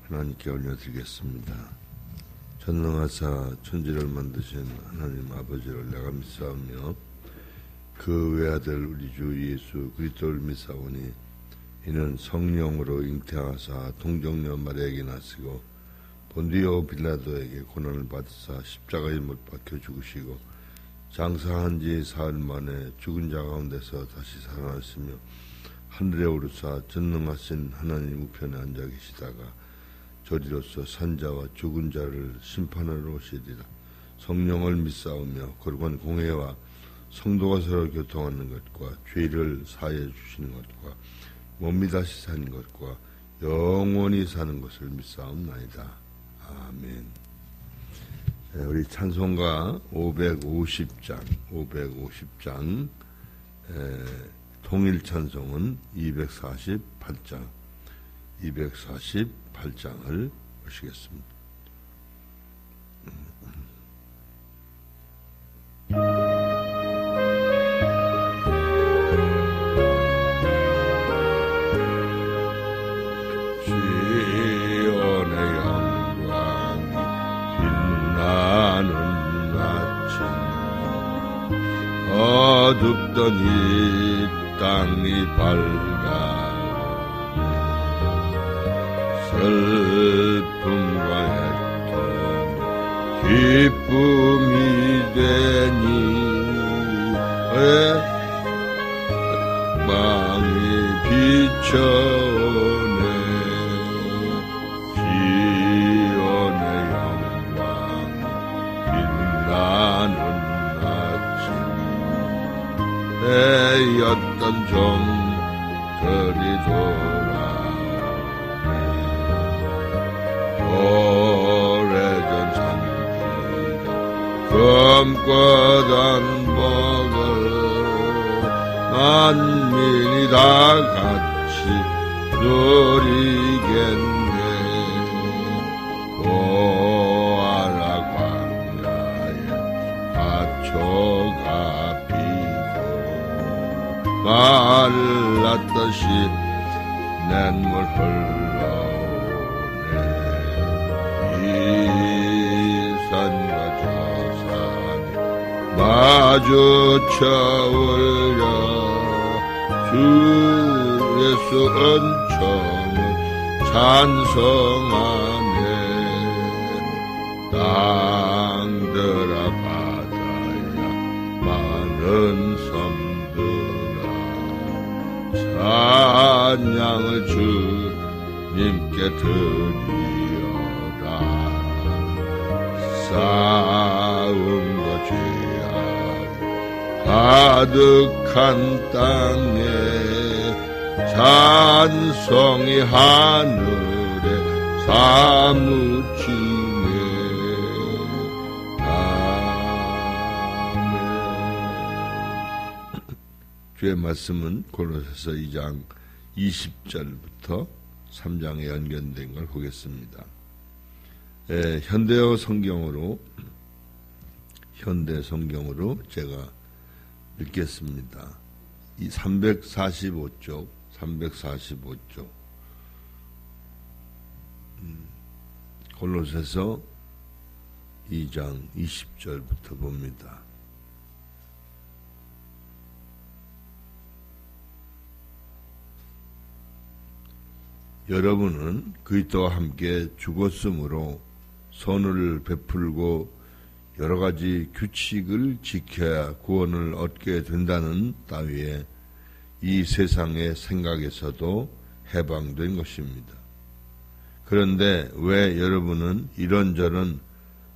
하나님께 올려드리겠습니다. 전능하사 천지를 만드신 하나님 아버지를 내가 믿사오며 그 외아들 우리 주 예수 그리스도를 믿사오니 이는 성령으로 잉태하사 동정녀 마리아에게 나시고 본디오 빌라도에게 고난을 받으사 십자가에 못 박혀 죽으시고 장사한 지 사흘 만에 죽은 자 가운데서 다시 살아나시며 하늘에 오르사 전능하신 하나님 우편에 앉아 계시다가 저리로서 산자와 죽은 자를 심판하러 오시리라. 성령을 믿사오며 거룩한 공회와 성도가 서로 교통하는 것과 죄를 사하여 주시는 것과 몸이 다시 사는 것과 영원히 사는 것을 믿사옵나이다. 아멘. 우리 찬송가 550장 통일 찬송은 248장을 보시겠습니다. 시온의 영광이 빛나는 아침 어둡던 이 땅이 밝아오네 슬픔과 애통 기쁨이 되니 망이 비춰오네 시온의 영광 빛나는 아침 내였던 종들이 돌아오네 오래전 산지가 검거단 복을 만민이 다 같이 누리겠네 오아라 광야에 밭초가 말랐듯이 냇물 흘러오네 이 산과 저 산이 마주쳐 올려 주 예수 은총을 찬송하네 땅들아 바다야 많은 찬양을 주님께 드리어라 싸움과 죄악 가득한 땅에 찬송이 하늘에 사무치네 아멘. 주의 말씀은 골로새서 2장 20절부터 3장에 연결된 걸 보겠습니다. 현대 성경으로 제가 읽겠습니다. 이 345쪽 골로새서 2장 20절부터 봅니다. 여러분은 그리스도와 함께 죽었으므로 선을 베풀고 여러 가지 규칙을 지켜야 구원을 얻게 된다는 따위에 이 세상의 생각에서도 해방된 것입니다. 그런데 왜 여러분은 이런저런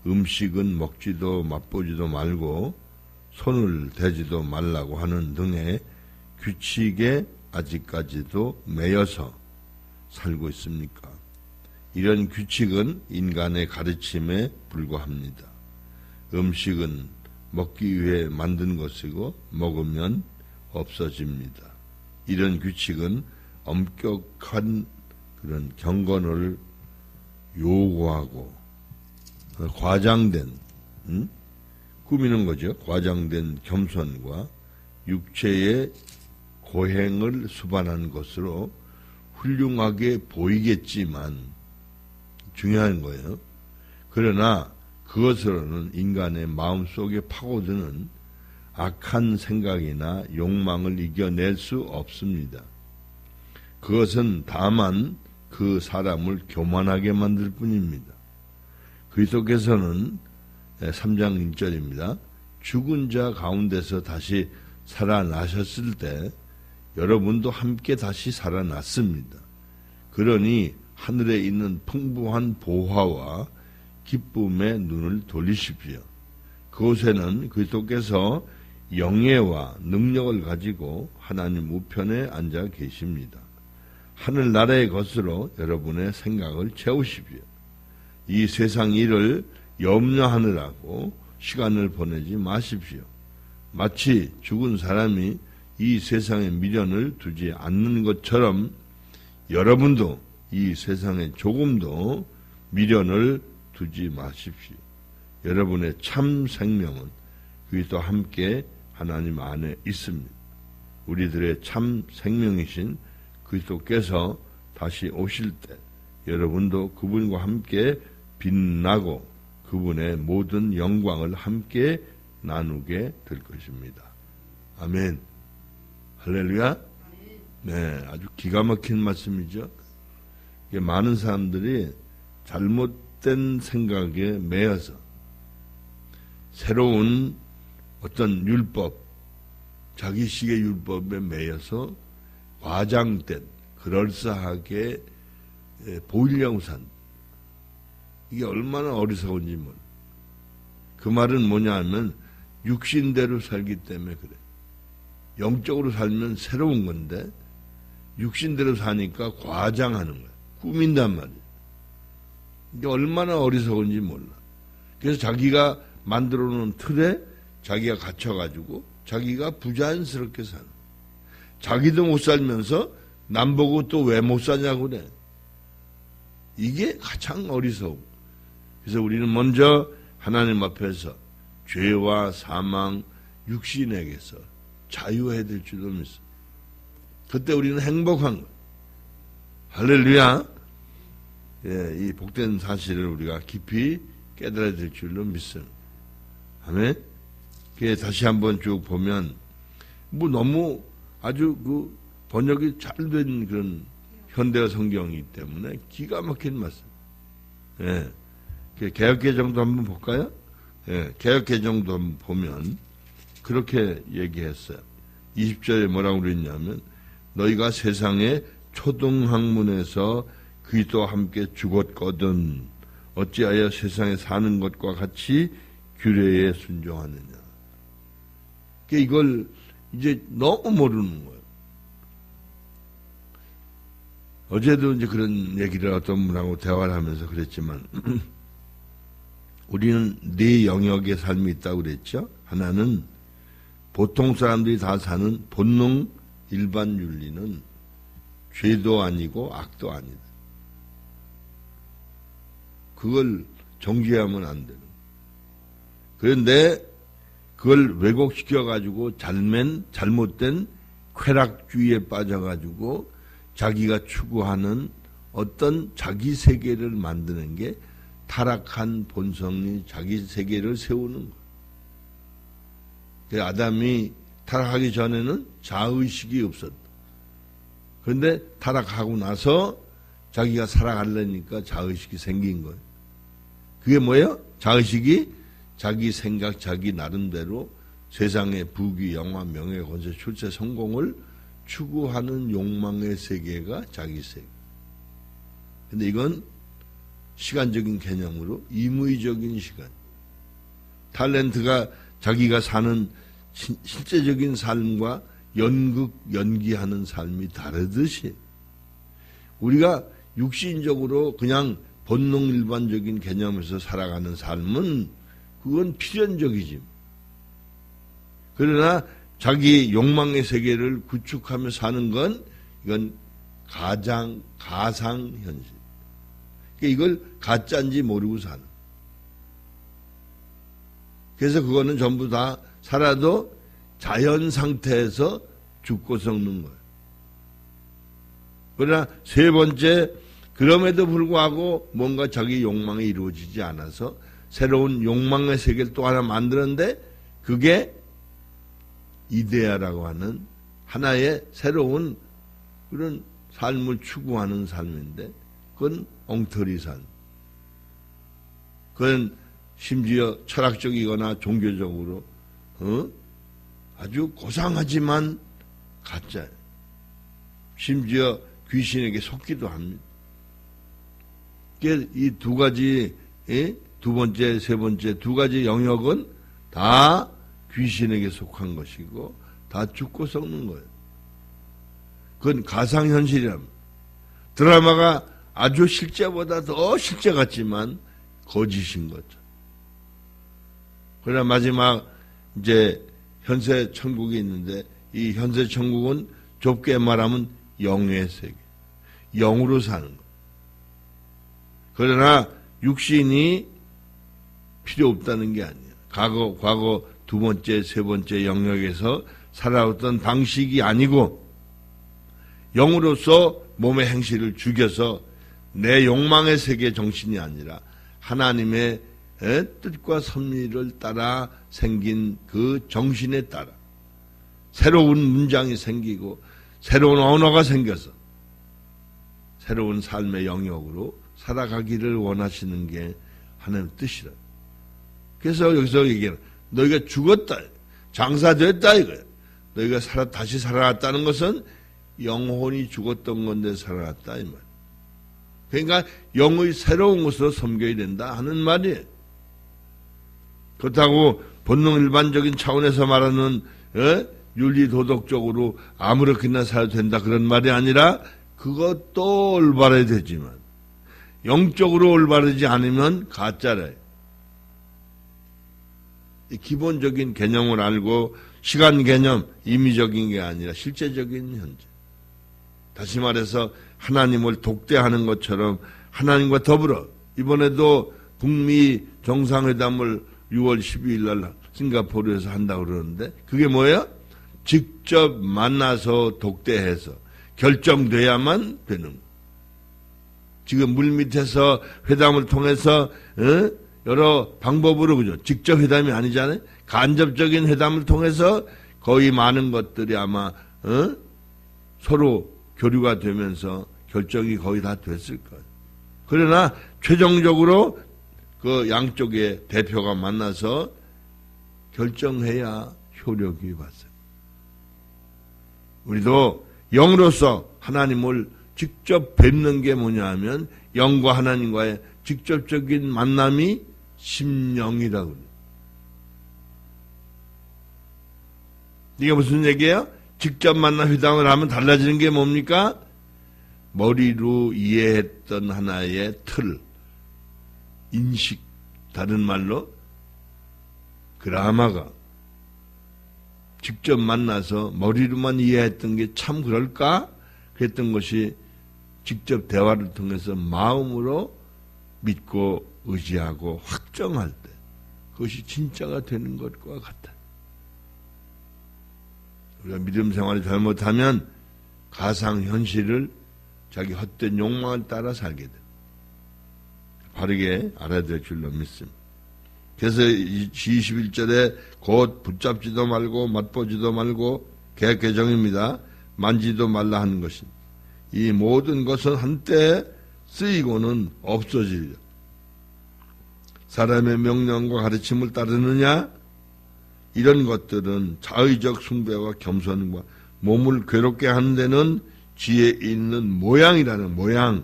음식은 먹지도 맛보지도 말고 손을 대지도 말라고 하는 등의 규칙에 아직까지도 매여서 살고 있습니까? 이런 규칙은 인간의 가르침에 불과합니다. 음식은 먹기 위해 만든 것이고 먹으면 없어집니다. 이런 규칙은 엄격한 그런 경건을 요구하고 과장된 꾸미는 거죠. 과장된 겸손과 육체의 고행을 수반한 것으로 훌륭하게 보이겠지만 중요한 거예요. 그러나 그것으로는 인간의 마음속에 파고드는 악한 생각이나 욕망을 이겨낼 수 없습니다. 그것은 다만 그 사람을 교만하게 만들 뿐입니다. 그리스도께서는 3장 1절입니다. 죽은 자 가운데서 다시 살아나셨을 때 여러분도 함께 다시 살아났습니다. 그러니 하늘에 있는 풍부한 보화와 기쁨의 눈을 돌리십시오. 그곳에는 그리스도께서 영예와 능력을 가지고 하나님 우편에 앉아 계십니다. 하늘나라의 것으로 여러분의 생각을 채우십시오. 이 세상 일을 염려하느라고 시간을 보내지 마십시오. 마치 죽은 사람이 이 세상에 미련을 두지 않는 것처럼 여러분도 이 세상에 조금도 미련을 두지 마십시오. 여러분의 참 생명은 그리스도와 함께 하나님 안에 있습니다. 우리들의 참 생명이신 그리스도께서 다시 오실 때 여러분도 그분과 함께 빛나고 그분의 모든 영광을 함께 나누게 될 것입니다. 아멘. 할렐루야. 네, 아주 기가 막힌 말씀이죠. 많은 사람들이 잘못된 생각에 매여서 새로운 어떤 율법, 자기식의 율법에 매여서 과장된, 그럴싸하게 보이려고 산. 이게 얼마나 어리석은지 몰라. 그 말은 뭐냐 하면 육신대로 살기 때문에 그래. 영적으로 살면 새로운 건데 육신대로 사니까 과장하는 거야. 꾸민단 말이야. 이게 얼마나 어리석은지 몰라. 그래서 자기가 만들어 놓은 틀에 자기가 갇혀가지고 자기가 부자연스럽게 사는. 자기도 못 살면서 남 보고 또 왜 못 사냐고 그래. 이게 가장 어리석음. 그래서 우리는 먼저 하나님 앞에서 죄와 사망, 육신에게서 자유해야 될 줄로 믿습니다. 그때 우리는 행복한 거예요. 할렐루야. 예, 이 복된 사실을 우리가 깊이 깨달아야 될 줄로 믿습니다. 아멘. 다시 한번 쭉 보면 뭐 너무 아주 그 번역이 잘 된 그런 현대어 성경이기 때문에 기가 막힌 말씀. 예. 개역개정도 한번 볼까요? 예, 개역개정도 한번 보면 그렇게 얘기했어요. 20절에 뭐라고 그랬냐면 너희가 세상의 초등학문에서 그리스도와 함께 죽었거든 어찌하여 세상에 사는 것과 같이 규례에 순종하느냐. 이걸 이제 너무 모르는 거예요. 어제도 이제 그런 얘기를 어떤 분하고 대화를 하면서 그랬지만 우리는 네 영역의 삶이 있다고 그랬죠. 하나는 보통 사람들이 다 사는 본능 일반 윤리는 죄도 아니고 악도 아니다. 그걸 정죄하면 안 되는. 그런데 그걸 왜곡시켜가지고 잘못된 쾌락주의에 빠져가지고 자기가 추구하는 어떤 자기 세계를 만드는 게 타락한 본성이 자기 세계를 세우는 거예요. 아담이 타락하기 전에는 자의식이 없었다. 그런데 타락하고 나서 자기가 살아가려니까 자의식이 생긴 거예요. 그게 뭐예요? 자의식이 자기 생각, 자기 나름대로 세상의 부귀, 영화, 명예, 권세, 출세, 성공을 추구하는 욕망의 세계가 자기 세계. 근데 이건 시간적인 개념으로 임의적인 시간. 탤런트가 자기가 사는 실제적인 삶과 연기하는 삶이 다르듯이 우리가 육신적으로 그냥 본능 일반적인 개념에서 살아가는 삶은 그건 필연적이지. 그러나 자기 욕망의 세계를 구축하며 사는 건 이건 가상 현실. 이걸 가짜인지 모르고 사는. 그래서 그거는 전부 다 살아도 자연 상태에서 죽고 썩는 거예요. 그러나 세 번째, 그럼에도 불구하고 뭔가 자기 욕망이 이루어지지 않아서 새로운 욕망의 세계를 또 하나 만드는데 그게 이데아라고 하는 하나의 새로운 그런 삶을 추구하는 삶인데 그건 엉터리 삶. 그건 심지어 철학적이거나 종교적으로 아주 고상하지만 가짜예요. 심지어 귀신에게 속기도 합니다. 이 두 가지, 두 번째, 세 번째 두 가지 영역은 다 귀신에게 속한 것이고 다 죽고 썩는 거예요. 그건 가상현실이랍니다. 드라마가 아주 실제보다 더 실제 같지만 거짓인 거죠. 그러나 마지막 이제 현세 천국이 있는데 이 현세 천국은 좁게 말하면 영의 세계, 영으로 사는 거. 그러나 육신이 필요 없다는 게 아니에요. 과거 두 번째, 세 번째 영역에서 살아왔던 방식이 아니고 영으로서 몸의 행실을 죽여서 내 욕망의 세계 정신이 아니라 하나님의 뜻과 섭리를 따라 생긴 그 정신에 따라 새로운 문장이 생기고 새로운 언어가 생겨서 새로운 삶의 영역으로 살아가기를 원하시는 게 하나님의 뜻이라. 그래서 여기서 얘기하는 너희가 죽었다, 장사됐다 이거야. 너희가 다시 살아났다는 것은 영혼이 죽었던 건데 살아났다 이 말. 그러니까 영의 새로운 것으로 섬겨야 된다 하는 말이에요. 그렇다고 본능 일반적인 차원에서 말하는 윤리 도덕적으로 아무렇게나 살아도 된다 그런 말이 아니라 그것도 올바라야 되지만 영적으로 올바르지 않으면 가짜래요. 기본적인 개념을 알고 시간 개념, 임의적인 게 아니라 실제적인 현재. 다시 말해서 하나님을 독대하는 것처럼 하나님과 더불어 이번에도 북미 정상회담을 6월 12일 날 싱가포르에서 한다고 그러는데 그게 뭐예요? 직접 만나서 독대해서 결정돼야만 되는 거예요. 지금 물밑에서 회담을 통해서 여러 방법으로 그죠? 직접 회담이 아니잖아요. 간접적인 회담을 통해서 거의 많은 것들이 아마 서로 교류가 되면서 결정이 거의 다 됐을 거예요. 그러나 최종적으로 그 양쪽의 대표가 만나서 결정해야 효력이 받아요. 우리도 영으로서 하나님을 직접 뵙는 게 뭐냐 하면 영과 하나님과의 직접적인 만남이 심령이라고 그래요. 이게 무슨 얘기예요? 직접 만나 회담을 하면 달라지는 게 뭡니까? 머리로 이해했던 하나의 틀, 인식, 다른 말로 그라마가 직접 만나서 머리로만 이해했던 게 참 그럴까? 그랬던 것이 직접 대화를 통해서 마음으로 믿고 의지하고 확정할 때 그것이 진짜가 되는 것과 같다. 우리가 믿음 생활을 잘못하면 가상현실을 자기 헛된 욕망을 따라 살게 돼. 바르게 알아야 될 줄로 믿습니다. 그래서 21절에 곧 붙잡지도 말고 맛보지도 말고 개정입니다. 만지도 말라 하는 것입니다. 이 모든 것은 한때 쓰이고는 없어지리라. 사람의 명령과 가르침을 따르느냐? 이런 것들은 자의적 숭배와 겸손과 몸을 괴롭게 하는 데는 지혜 있는 모양이라는 모양.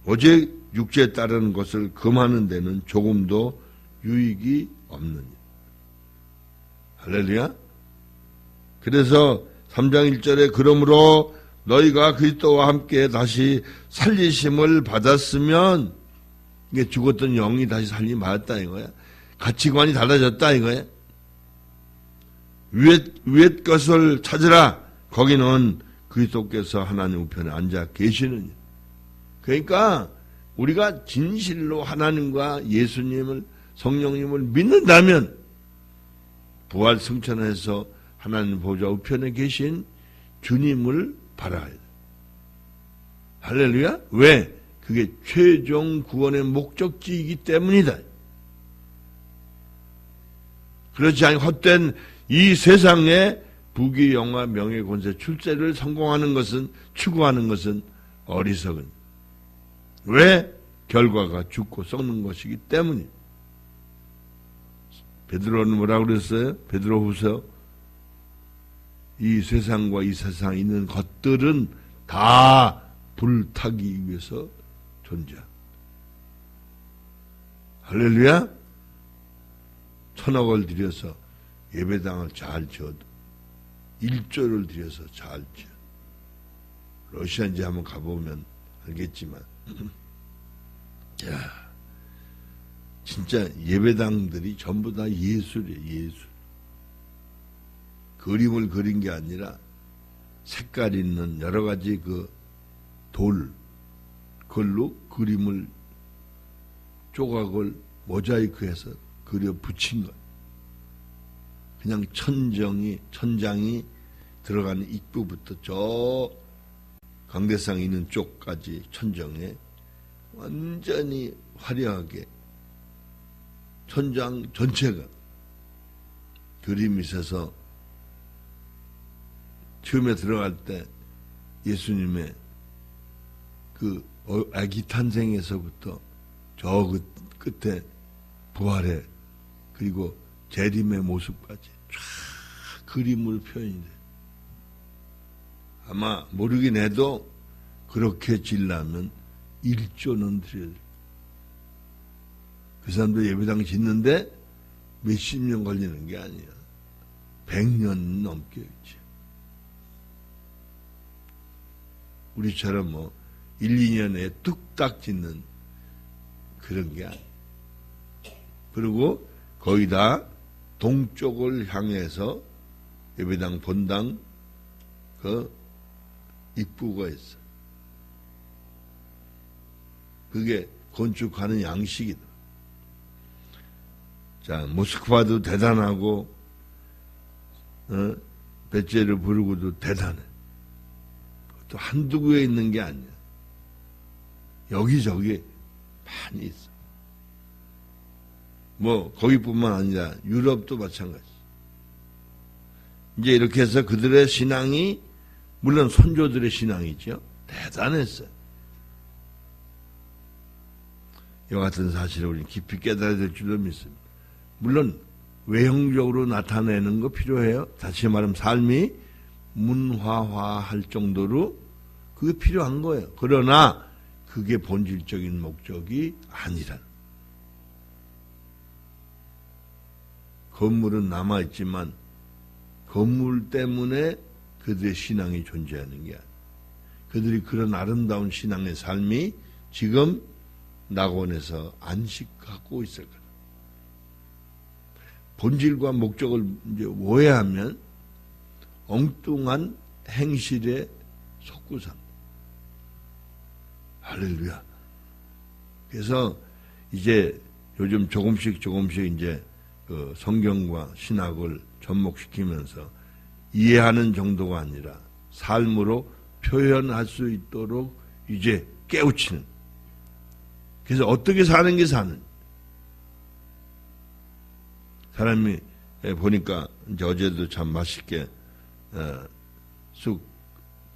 오직 육체에 따르는 것을 금하는 데는 조금도 유익이 없느니라. 할렐루야. 그래서 3장 1절에 그러므로 너희가 그리스도와 함께 다시 살리심을 받았으면 이게 죽었던 영이 다시 살림 받았다 이거야. 가치관이 달라졌다 이거야. 위의 것을 찾으라. 거기는 그리스도께서 하나님 우편에 앉아 계시느니. 그러니까 우리가 진실로 하나님과 예수님을 성령님을 믿는다면 부활 승천해서 하나님 보좌 우편에 계신 주님을 바라야 돼. 할렐루야? 왜? 그게 최종 구원의 목적지이기 때문이다. 그렇지 않고 헛된 이 세상에 부귀 영화 명예 권세 출세를 성공하는 것은 추구하는 것은 어리석은. 왜? 결과가 죽고 썩는 것이기 때문이. 베드로는 뭐라고 그랬어요? 베드로후서 이 세상과 이 세상에 있는 것들은 다 불타기 위해서 존재한다. 할렐루야? 1,000억을 들여서 예배당을 잘 지어도 1조를 들여서 잘 지어. 러시아인지 한번 가보면 알겠지만 야, 진짜 예배당들이 전부 다 예술이에요. 예술. 그림을 그린 게 아니라 색깔 있는 여러 가지 그 돌, 그걸로 그림을 조각을 모자이크해서 그려 붙인 것. 그냥 천장이 들어가는 입구부터 저 강대상 있는 쪽까지 천정에 완전히 화려하게 천장 전체가 그림이 있어서 처음에 들어갈 때 예수님의 그 아기 탄생에서부터 저 끝에 부활해 그리고 재림의 모습까지 쫙 그림으로 표현이 돼. 아마 모르긴 해도 그렇게 지려면 1조는 드려야 돼. 그 사람들 예배당 짓는데 몇십 년 걸리는 게 아니야. 100년 넘겠지. 우리처럼 뭐 1, 2년에 뚝딱 짓는 그런 게 아니야. 그리고 거의 다 동쪽을 향해서 예배당 본당 그 입구가 있어. 그게 건축하는 양식이다. 자, 모스크바도 대단하고, 배째를 부르고도 대단해. 또 한두 구에 있는 게 아니야. 여기저기 많이 있어. 뭐, 거기뿐만 아니라 유럽도 마찬가지. 이제 이렇게 해서 그들의 신앙이, 물론 선조들의 신앙이죠. 대단했어요. 이와 같은 사실을 우리 깊이 깨달아야 될 줄로 믿습니다. 물론 외형적으로 나타내는 거 필요해요. 다시 말하면 삶이 문화화할 정도로 그게 필요한 거예요. 그러나 그게 본질적인 목적이 아니란. 건물은 남아있지만 건물 때문에 그들의 신앙이 존재하는 게 아니에요. 그들이 그런 아름다운 신앙의 삶이 지금 낙원에서 안식하고 있을 거다. 본질과 목적을 이제 오해하면 엉뚱한 행실에 속고 삽니다. 할렐루야. 그래서 이제 요즘 조금씩 이제 그 성경과 신학을 접목시키면서 이해하는 정도가 아니라 삶으로 표현할 수 있도록 이제 깨우치는. 그래서 어떻게 사는 게 사는. 사람이 보니까 이제 어제도 참 맛있게 쑥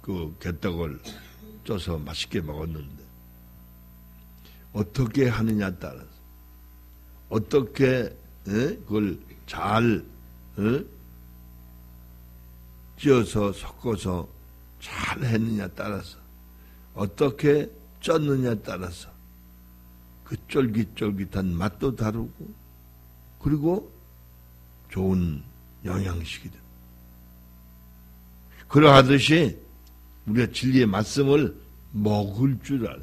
그 개떡을 쪄서 맛있게 먹었는데 어떻게 하느냐 따라서 어떻게 그걸 잘 찌어서 섞어서 잘 했느냐 따라서 어떻게 쪘느냐 따라서 그 쫄깃쫄깃한 맛도 다르고 그리고 좋은 영양식이다. 그러하듯이 우리가 진리의 말씀을 먹을 줄 알아.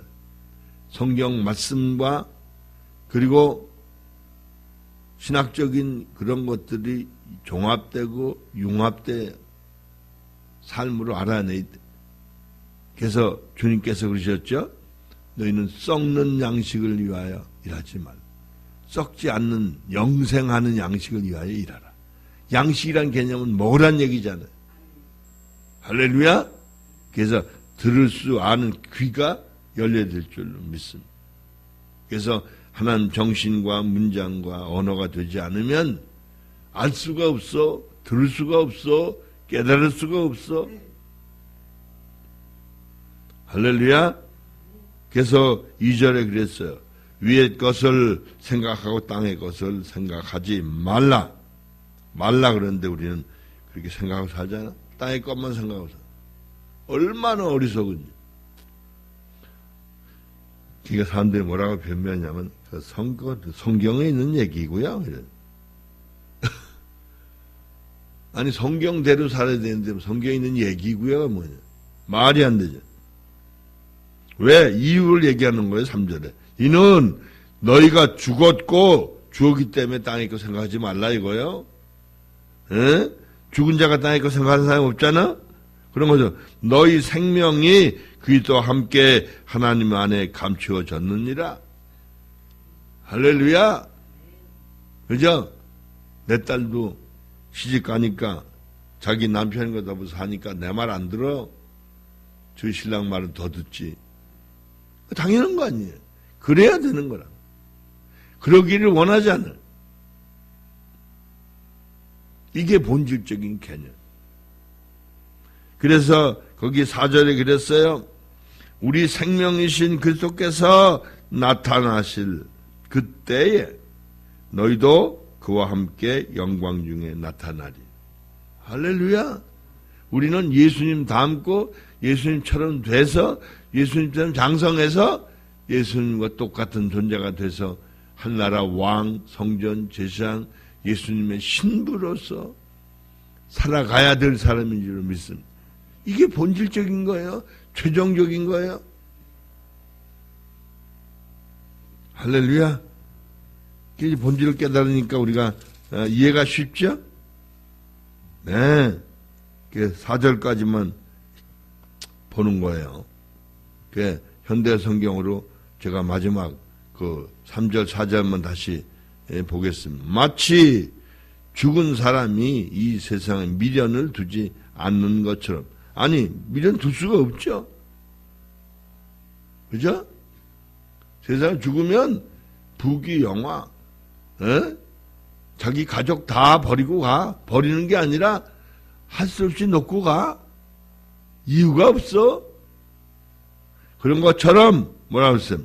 성경 말씀과 그리고 신학적인 그런 것들이 종합되고 융합돼 삶으로 알아내야 돼. 그래서 주님께서 그러셨죠. 너희는 썩는 양식을 위하여 일하지 말라. 썩지 않는 영생하는 양식을 위하여 일하라. 양식이란 개념은 먹으란 얘기잖아요. 할렐루야. 그래서 들을 수 아는 귀가 열려야 될 줄로 믿습니다. 그래서 하나님 정신과 문장과 언어가 되지 않으면 알 수가 없어, 들을 수가 없어, 깨달을 수가 없어. 할렐루야. 그래서 2절에 그랬어요. 위의 것을 생각하고 땅의 것을 생각하지 말라. 말라 그러는데 우리는 그렇게 생각하고 살잖아. 땅의 것만 생각하고 살아. 얼마나 어리석은지. 그러니까 사람들이 뭐라고 변명하냐면 성경에 있는 얘기고요. 아니 성경대로 살아야 되는데 성경에 있는 얘기고요가 뭐냐. 말이 안 되죠. 왜? 이유를 얘기하는 거예요. 3절에. 이는 너희가 죽었고 죽었기 때문에 땅에 거 생각하지 말라 이거예요. 에? 죽은 자가 땅에 거 생각하는 사람이 없잖아. 그런 거죠. 너희 생명이 그리스도와 함께 하나님 안에 감추어졌느니라. 할렐루야. 그죠? 내 딸도 시집 가니까 자기 남편인 거다 보면서 하니까 내 말 안 들어. 저 신랑 말은 더 듣지. 당연한 거 아니에요. 그래야 되는 거라. 그러기를 원하지 않아요. 이게 본질적인 개념. 그래서 거기 4절에 그랬어요. 우리 생명이신 그리스도께서 나타나실 그때에 너희도 그와 함께 영광 중에 나타나리. 할렐루야. 우리는 예수님 닮고 예수님처럼 돼서 예수님처럼 장성해서 예수님과 똑같은 존재가 돼서 한나라 왕, 성전, 제사장, 예수님의 신부로서 살아가야 될 사람인 줄 믿습니다. 이게 본질적인 거예요. 최종적인 거예요. 할렐루야. 이게 본질을 깨달으니까 우리가 이해가 쉽죠? 네. 4절까지만 보는 거예요. 현대 성경으로 제가 마지막 3절, 4절만 다시 보겠습니다. 마치 죽은 사람이 이 세상에 미련을 두지 않는 것처럼. 아니, 미련 둘 수가 없죠. 그죠? 세상 죽으면 부귀영화, 자기 가족 다 버리고 가. 버리는 게 아니라 할 수 없이 놓고 가. 이유가 없어. 그런 것처럼 뭐라고 했어요?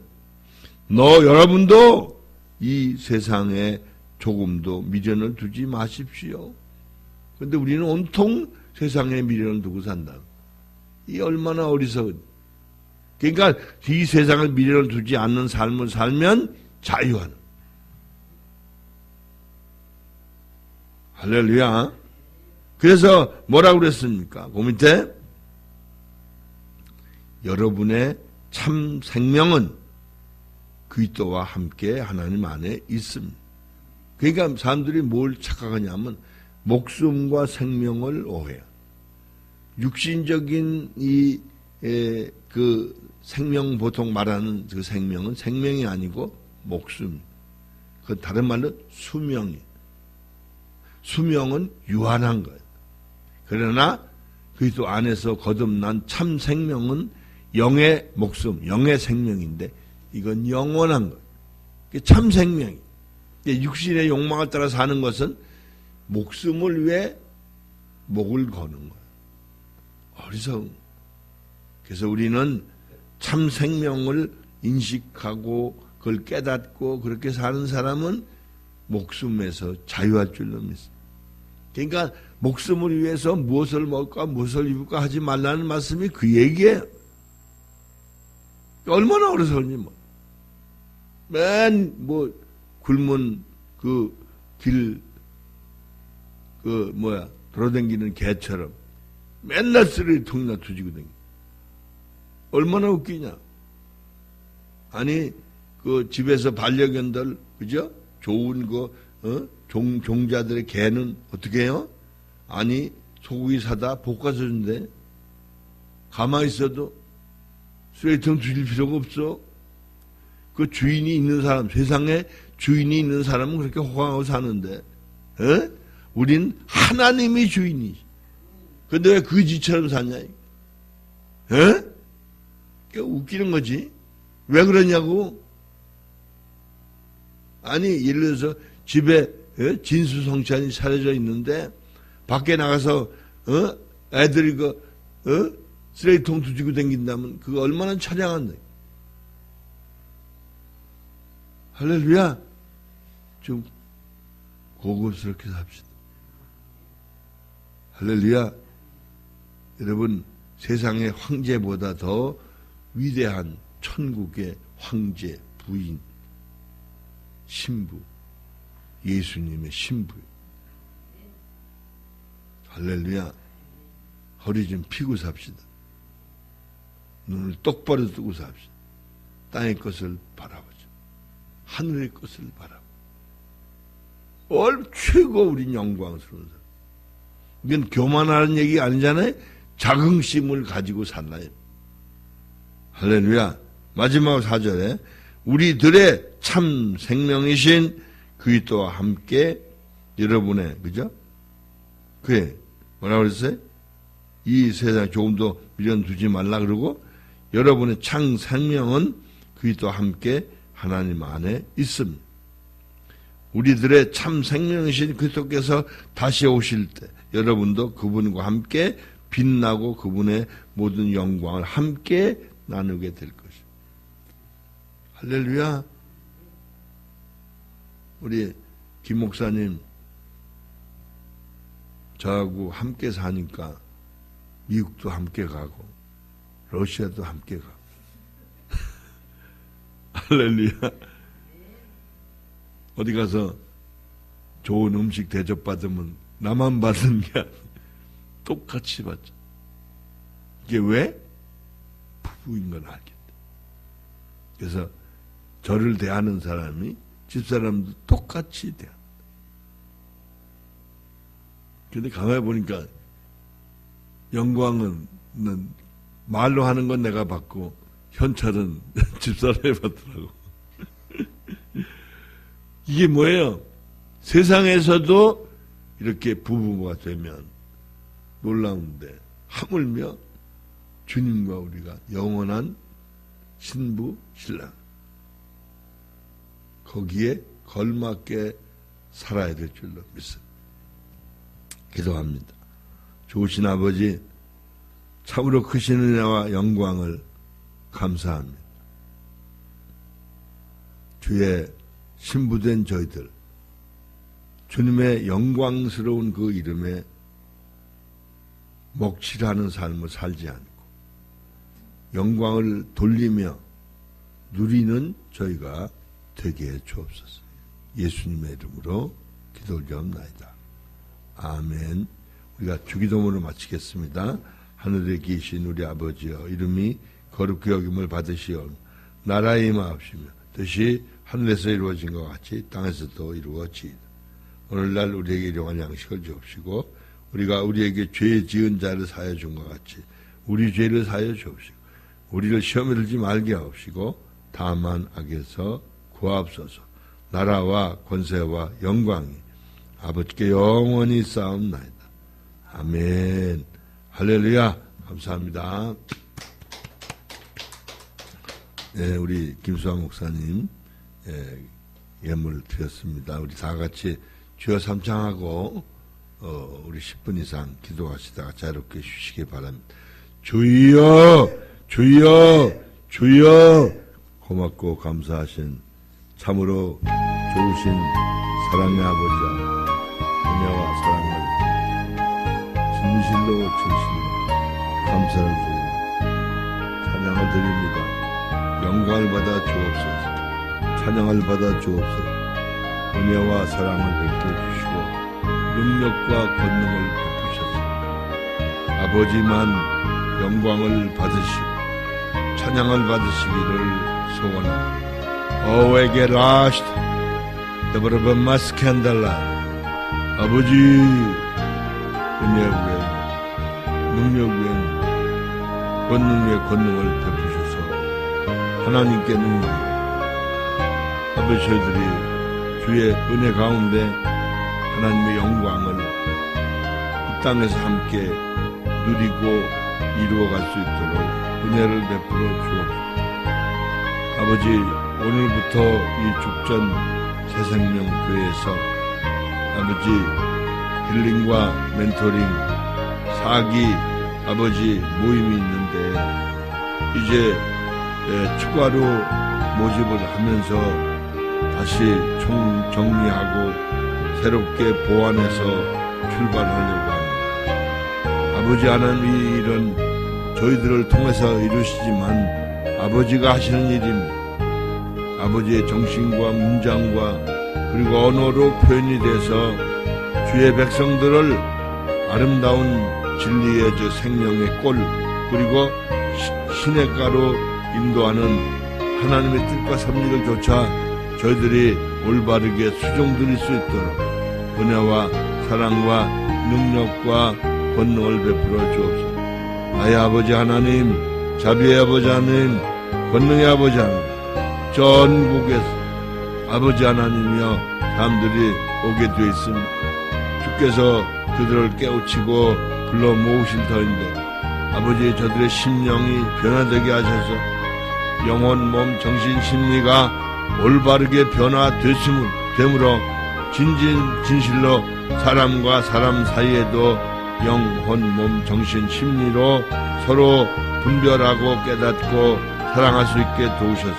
여러분도 이 세상에 조금도 미련을 두지 마십시오. 그런데 우리는 온통 세상에 미련을 두고 산다. 이 얼마나 어리석은. 그러니까 이 세상에 미련을 두지 않는 삶을 살면 자유하는. 할렐루야. 그래서 뭐라고 그랬습니까? 그 밑에 여러분의 참 생명은 그리스도와 함께 하나님 안에 있습니다. 그러니까 사람들이 뭘 착각하냐면 목숨과 생명을 오해해요. 육신적인 그 생명 보통 말하는 그 생명은 생명이 아니고 목숨. 그 다른 말로 수명이에요. 수명은 유한한 거예요. 그러나 그리스도 안에서 거듭난 참 생명은 영의 목숨, 영의 생명인데 이건 영원한 거예요. 참 생명이에요. 육신의 욕망을 따라 사는 것은 목숨을 위해 목을 거는 거예요. 어리석은. 그래서 우리는 참 생명을 인식하고 그걸 깨닫고 그렇게 사는 사람은 목숨에서 자유할 줄로 믿습니다. 그러니까 목숨을 위해서 무엇을 먹을까 무엇을 입을까 하지 말라는 말씀이 그 얘기예요. 얼마나 어리석은지 뭐. 맨 굶은 돌아다니는 개처럼 맨날 쓰레기통이나 두지고 다니. 얼마나 웃기냐. 아니 집에서 반려견들 그죠? 좋은 종자들의 개는 어떻게 해요? 아니 소고기 사다 볶아서 준대. 가만히 있어도 쓰레기통 두질 필요가 없어. 그 주인이 있는 사람, 세상에 주인이 있는 사람은 그렇게 호강하고 사는데, 우린 하나님이 주인이지. 근데 왜 그지처럼 사냐? 웃기는 거지. 왜 그러냐고. 아니 예를 들어서 집에 진수성찬이 차려져 있는데 밖에 나가서 애들이 쓰레기통 두지고 다닌다면 그거 얼마나 찬양한다. 할렐루야. 좀 고급스럽게 삽시다. 할렐루야. 여러분 세상의 황제보다 더 위대한 천국의 황제 부인 신부 예수님의 신부. 할렐루야. 허리 좀 펴고 삽시다. 눈을 똑바로 뜨고 삽시다. 땅의 것을 바라보자. 하늘의 것을 바라보자. 최고 우린 영광스러운 사람. 이건 교만하는 얘기 아니잖아요. 자긍심을 가지고 살라요. 할렐루야. 마지막 4절에 우리들의 참 생명이신 그리스도와 함께 여러분의 그죠? 그래 뭐라고 그랬어요? 이 세상에 조금 더 미련 두지 말라 그러고 여러분의 참 생명은 그리스도와 함께 하나님 안에 있습니다. 우리들의 참 생명이신 그리스도께서 다시 오실 때 여러분도 그분과 함께 빛나고 그분의 모든 영광을 함께 나누게 될 것입니다. 할렐루야. 우리 김 목사님 저하고 함께 사니까 미국도 함께 가고 러시아도 함께 가고 할렐루야. 어디 가서 좋은 음식 대접받으면 나만 받는 게 아니라 똑같이 받죠. 이게 왜? 부부인 걸 알겠다. 그래서 저를 대하는 사람이 집사람도 똑같이 대한다. 그런데 가만히 보니까 영광은 말로 하는 건 내가 받고 현찰은 집사람이 받더라고. 이게 뭐예요? 세상에서도 이렇게 부부가 되면 놀라운데 하물며 주님과 우리가 영원한 신부 신랑 거기에 걸맞게 살아야 될 줄로 믿습니다. 기도합니다. 좋으신 아버지 참으로 크신 은혜와 영광을 감사합니다. 주의 신부된 저희들 주님의 영광스러운 그 이름에 먹칠하는 삶을 살지 않고 영광을 돌리며 누리는 저희가 되게 해 주옵소서. 예수님의 이름으로 기도 올려옵나이다. 아멘. 우리가 주기도문을 마치겠습니다. 하늘에 계신 우리 아버지여 이름이 거룩히 여김을 받으시오. 나라의 임하옵시며 뜻이 하늘에서 이루어진 것 같이 땅에서도 이루어지이다. 오늘날 우리에게 일용할 양식을 주옵시고 우리가 우리에게 죄 지은 자를 사하여 준 것 같이 우리 죄를 사하여 주옵시고 우리를 시험에 들지 말게 하옵시고 다만 악에서 구하옵소서. 나라와 권세와 영광이 아버지께 영원히 쌓옵나이다. 아멘. 할렐루야. 감사합니다. 네, 우리 김수환 목사님 예물 드렸습니다. 우리 다 같이 주여 삼창하고 우리 10분 이상 기도하시다가 자유롭게 쉬시기 바랍니다. 주여 주여 주여. 고맙고 감사하신 참으로 좋으신 사랑의 아버지와 은혜와 사랑을 진실로 감사를 드립니다. 찬양을 드립니다. 영광을 받아 주옵소서. 찬양을 받아 주옵소서. 은혜와 사랑을 베풀어 주시고 능력과 권능을 베푸셔서 아버지만 영광을 받으시고 찬양을 받으시기를 소원합니다. 어웨게 라스트 더버버 마스캔달라. 아버지 은혜 외에 능력 외에 권능 외에 권능을 베푸셔서 하나님께 눈물이 아버지 저희들이 주의 은혜 가운데 하나님의 영광을 이 땅에서 함께 누리고 이루어갈 수 있도록 은혜를 베풀어 주옵소서. 아버지, 오늘부터 이 죽전 새생명교회에서 아버지 힐링과 멘토링 4기 아버지 모임이 있는데 이제 추가로 모집을 하면서 다시 총정리하고 새롭게 보완해서 출발하려고 합니다. 아버지 하나님, 이 일은 저희들을 통해서 이루시지만 아버지가 하시는 일입니다. 아버지의 정신과 문장과 그리고 언어로 표현이 돼서 주의 백성들을 아름다운 진리의 저 생명의 꼴 그리고 시냇가로 인도하는 하나님의 뜻과 섭리를 조차 저희들이 올바르게 수종드릴 수 있도록 은혜와 사랑과 능력과 권능을 베풀어 주옵소서. 나의 아버지 하나님, 자비의 아버지 하나님, 권능의 아버지 하나님, 전국에서 아버지 하나님이여 사람들이 오게 되어 있습니다. 주께서 그들을 깨우치고 불러 모으실 터인데 아버지, 저들의 심령이 변화되게 하셔서 영혼, 몸, 정신, 심리가 올바르게 변화되므로 진실로 사람과 사람 사이에도 영혼, 몸, 정신, 심리로 서로 분별하고 깨닫고 사랑할 수 있게 도우셔서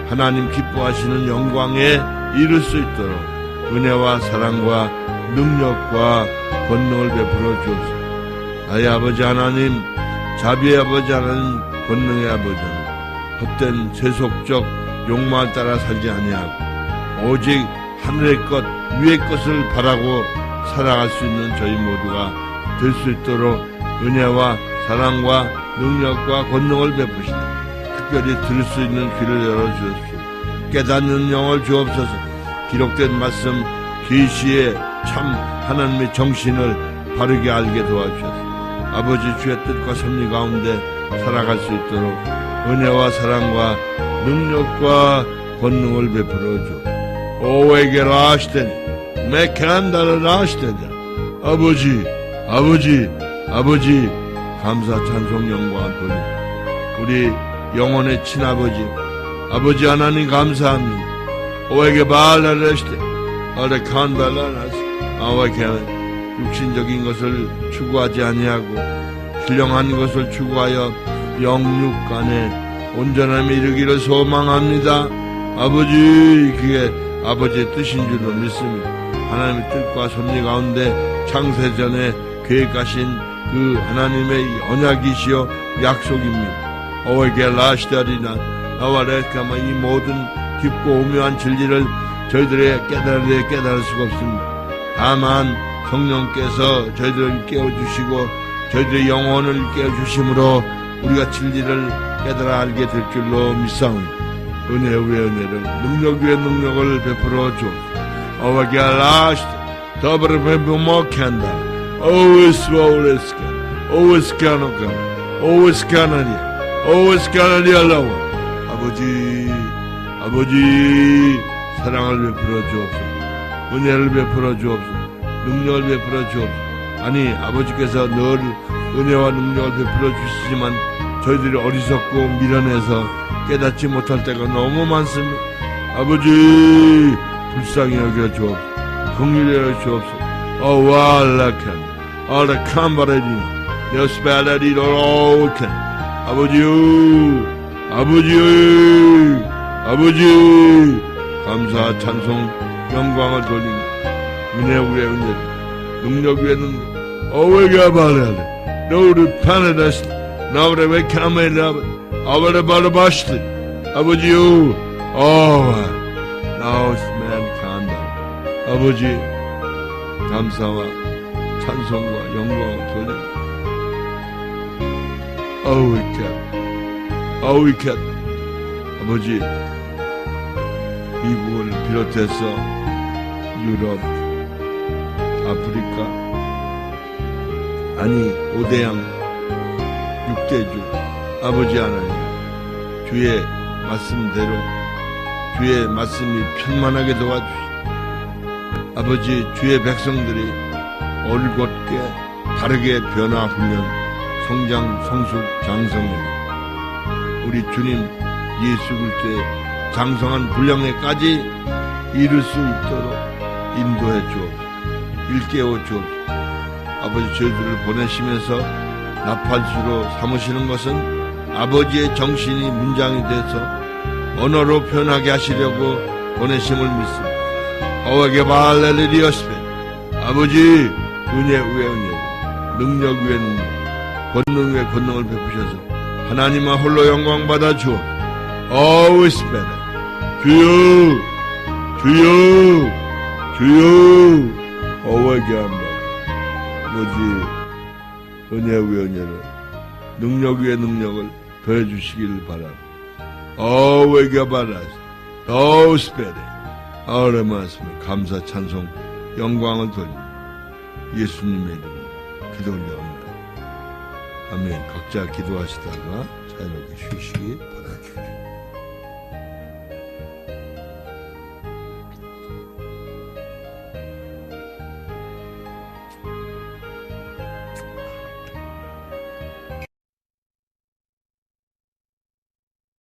하나님 기뻐하시는 영광에 이룰 수 있도록 은혜와 사랑과 능력과 권능을 베풀어 주옵소서. 나의 아버지 하나님, 자비의 아버지 하나님, 권능의 아버지 하나님, 헛된 세속적 욕망을 따라 살지 아니하고 오직 하늘의 것, 위의 것을 바라고 살아갈 수 있는 저희 모두가 될 수 있도록 은혜와 사랑과 능력과 권능을 베푸시다. 특별히 들을 수 있는 귀를 열어주옵소서. 깨닫는 영을 주옵소서. 기록된 말씀 계시의 참 하나님의 정신을 바르게 알게 도와주셔서 아버지 주의 뜻과 섭리 가운데 살아갈 수 있도록 은혜와 사랑과 능력과 권능을 베풀어 주. 오에게 라시되니 메칸다를 라시되니 아버지 감사 찬송 영광 돌리 우리 영혼의 친아버지 아버지 하나님 감사합니다. 오에게 발라레시되 어레 칸발라나스 아와케 육신적인 것을 추구하지 아니하고 신령한 것을 추구하여 영육 간에 온전함에 이르기를 소망합니다. 아버지, 그게 아버지의 뜻인 줄로 믿습니다. 하나님의 뜻과 섭리 가운데 창세전에 계획하신 그 하나님의 언약이시여 약속입니다. 오에게 라시다리나 나와 레카마 이 모든 깊고 오묘한 진리를 저희들의 깨달을 수가 없습니다. 다만 성령께서 저희들을 깨워주시고 저희들의 영혼을 깨워주심으로 우리가 진리를 깨달아 알게 될 줄로 믿사옵니다. 은혜 위에 은혜를 능력 위에 능력을 베풀어 주. 오에게 라시다 더블 베풀 못한다. 오스카나리알라와 아버지 사랑을 베풀어 주옵소서. 은혜를 베풀어 주옵소서. 능력을 베풀어 주옵소서. 아니 아버지께서 늘 은혜와 능력을 베풀어 주시지만 저희들이 어리석고 미련해서 깨닫지 못할 때가 너무 많습니다. 아버지 불쌍히 여겨 주옵소서. 긍휼히 여겨 주옵소서. 와알라칸 아라칸바라니 여스발라리로로칸 아버지 감사 찬송 영광을 돌립니다. 은혜 위에 은혜 능력 위에 능력 오해가 발라래 너를 파네다시 나오래 왜 카메라 아버지 바라바시드 아버지요 나오스맨 간다. 아버지 감사와 찬송과 영광을 돌립니다. 위켓 아버지 미국을 비롯해서 유럽 아프리카 아니 5대양 6대주 아버지 하나님 주의 말씀대로 주의 말씀이 편만하게 도와주시고 아버지 주의 백성들이 올곧게 바르게 변화하면 성장 성숙 장성하게 우리 주님 예수 그리스도의 장성한 분량에까지 이룰 수 있도록 인도해 주옵소서. 일깨워 주옵소서. 아버지, 저희들을 보내시면서 나팔수로 삼으시는 것은 아버지의 정신이 문장이 돼서 언어로 표현하게 하시려고 보내심을 믿습니다. 어웨게 발렐리리어스페, 아버지, 은혜 위에 은혜, 능력 위에 능력, 권능 위에 권능을 베푸셔서 하나님만 홀로 영광 받아 주옵소서. Always better. 주여, 주여, 주여, 어웨게 한다. 아버지, 은혜 위에 은혜를, 능력 위에 능력을 더해주시기를 바랍니다. 어웨게 바라스, 어스페레, 아르마스며 감사 찬송 영광을 돌립니다. 예수님의 이름으로 기도 올려옵니다. 아멘. 각자 기도하시다가 자유롭게 쉬고